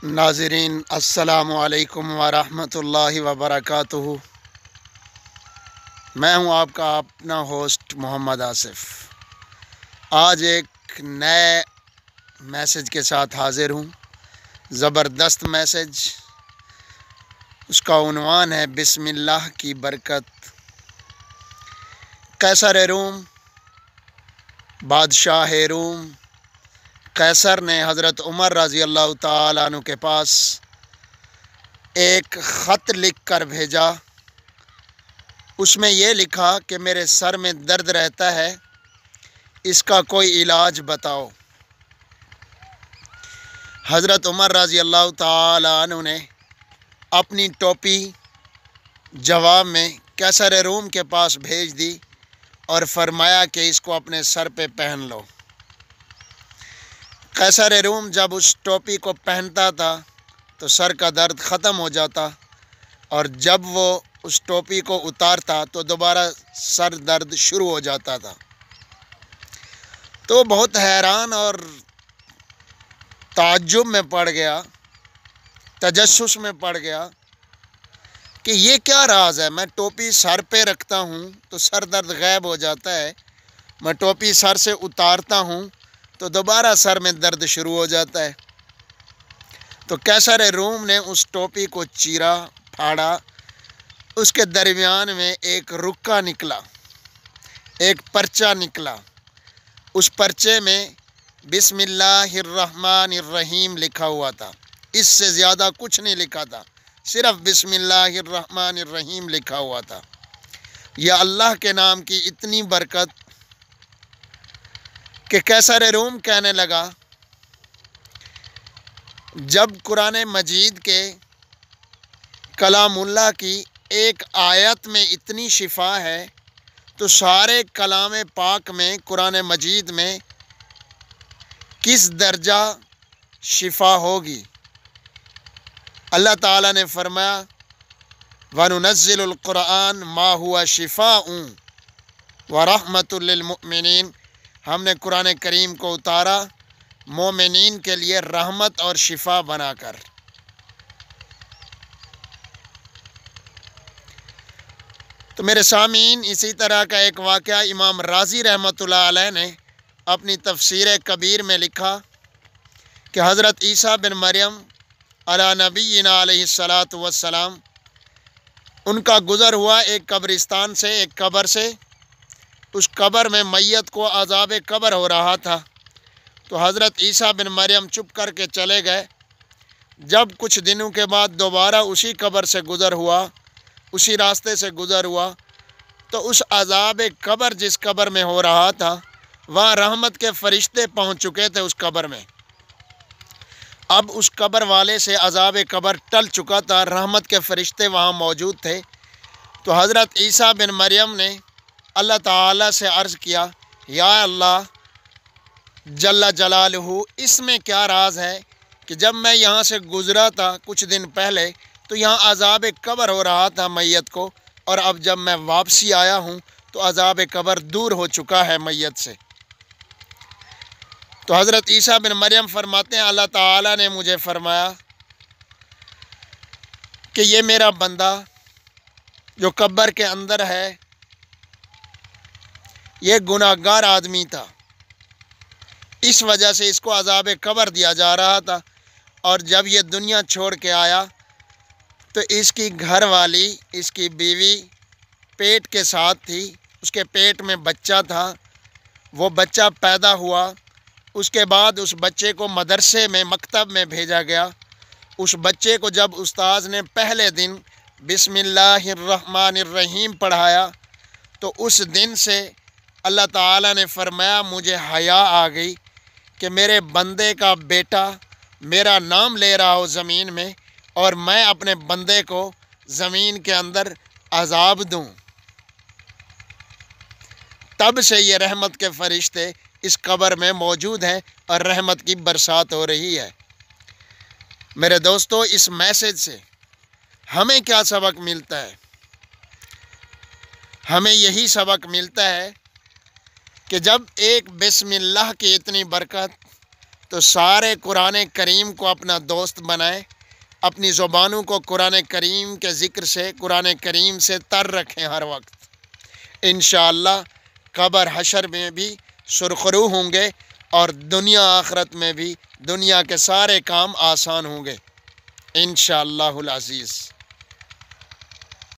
नाज़रीन अस्सलाम वालेकुम वरहमतुल्लाहि वबरकातुहू। मैं हूं आपका अपना होस्ट मोहम्मद आसिफ़। आज एक नए मैसेज के साथ हाज़िर हूं, ज़बरदस्त मैसेज। उसका उन्वान है बिस्मिल्लाह की बरकत। कैसर रूम, बादशाह रूम कैसर ने हज़रत उमर रज़ी अल्लाह ताला अन्हु के पास एक ख़त लिख कर भेजा। उसमें ये लिखा कि मेरे सर में दर्द रहता है, इसका कोई इलाज बताओ। हज़रत उमर रज़ी अल्लाह ताला अन्हु ने अपनी टोपी जवाब में कैसर रूम के पास भेज दी और फरमाया कि इसको अपने सर पे पहन लो। कैसर रूम जब उस टोपी को पहनता था तो सर का दर्द ख़त्म हो जाता, और जब वो उस टोपी को उतारता तो दोबारा सर दर्द शुरू हो जाता था। तो बहुत हैरान और ताज्जुब में पड़ गया, तजस्सुस में पड़ गया कि ये क्या राज है। मैं टोपी सर पे रखता हूँ तो सर दर्द गायब हो जाता है, मैं टोपी सर से उतारता हूँ तो दोबारा सर में दर्द शुरू हो जाता है। तो कैसर रूम ने उस टोपी को चीरा फाड़ा, उसके दरमियान में एक रुक्का निकला, एक पर्चा निकला। उस पर्चे में बिस्मिल्लाहिर्रहमानिर्रहीम लिखा हुआ था, इससे ज़्यादा कुछ नहीं लिखा था, सिर्फ बिस्मिल्लाहिर्रहमानिर्रहीम लिखा हुआ था। या अल्लाह के नाम की इतनी बरकत कि कैसर रूम कहने लगा, जब कुरान मजीद के कलामुल्लाह की एक आयत में इतनी शिफा है तो सारे कलाम पाक में, कुरान मजीद में किस दर्जा शिफा होगी। अल्लाह ताला ने फरमाया वनुनज़्ज़िलुल कुरान मा हुआ शिफ़ाउन व रहमतुल लिल मुमिनीन। हमने कुरान करीम को उतारा मोमिनीन के लिए रहमत और शिफा बनाकर। तो मेरे सामीन, इसी तरह का एक वाक़या इमाम राज़ी रहमतुल्लाह अलैह ने अपनी तफसीर कबीर में लिखा कि हज़रत ईसा बिन मरियम अला नबीना अलैहिस्सलातु वस्सलाम, उनका गुज़र हुआ एक कब्रिस्तान से, एक कब्र से। उस कब्र में मैयत को अज़ाब कब्र हो रहा था, तो हज़रत ईसा बिन मरियम चुप करके चले गए। जब कुछ दिनों के बाद दोबारा उसी कब्र से गुज़र हुआ, उसी रास्ते से गुज़र हुआ, तो उस अज़ाब कब्र जिस कब्र में हो रहा था वहाँ रहमत के फ़रिश्ते पहुँच चुके थे उस कब्र में। अब उस कब्र वाले से अज़ाब कब्र टल चुका था, रहमत के फ़रिश्ते वहाँ मौजूद थे। तो हज़रत ईसा बिन मरियम ने अल्लाह ताला से अर्ज़ किया, या अल्लाह जल्ला जलालहू, इसमें क्या राज है कि जब मैं यहाँ से गुज़रा था कुछ दिन पहले तो यहाँ अज़ाब कब्र हो रहा था मैयत को, और अब जब मैं वापसी आया हूँ तो अज़ाब कब्र दूर हो चुका है मैयत से। तो हज़रत ईसा बिन मरियम फरमाते हैं, अल्लाह ताला ने मुझे फरमाया कि ये मेरा बंदा जो कब्र के अंदर है, ये गुनाहगार आदमी था, इस वजह से इसको अज़ाब कब्र दिया जा रहा था। और जब ये दुनिया छोड़ के आया तो इसकी घर वाली, इसकी बीवी पेट के साथ थी, उसके पेट में बच्चा था, वो बच्चा पैदा हुआ। उसके बाद उस बच्चे को मदरसे में, मकतब में भेजा गया। उस बच्चे को जब उस्ताद ने पहले दिन बिस्मिल्लाहिर्रहमानिर्रहीम पढ़ाया तो उस दिन से अल्लाह ताला ने फरमाया, मुझे हया आ गई कि मेरे बंदे का बेटा मेरा नाम ले रहा हो ज़मीन में, और मैं अपने बंदे को ज़मीन के अंदर अज़ाब दूँ। तब से ये रहमत के फ़रिश्ते इस कब्र में मौजूद हैं और रहमत की बरसात हो रही है। मेरे दोस्तों, इस मैसेज से हमें क्या सबक मिलता है? हमें यही सबक मिलता है कि जब एक बिस्मिल्लाह की इतनी बरकत, تو سارے قرآن کریم کو اپنا دوست بنائیں، اپنی زبانوں کو قرآن کریم کے ذکر سے، قرآن کریم سے تر رکھیں ہر وقت۔ انشاءاللہ قبر حشر میں بھی سرخرو ہوں گے اور دنیا آخرت میں بھی دنیا کے سارے کام آسان ہوں گے انشاءاللہ العزیز۔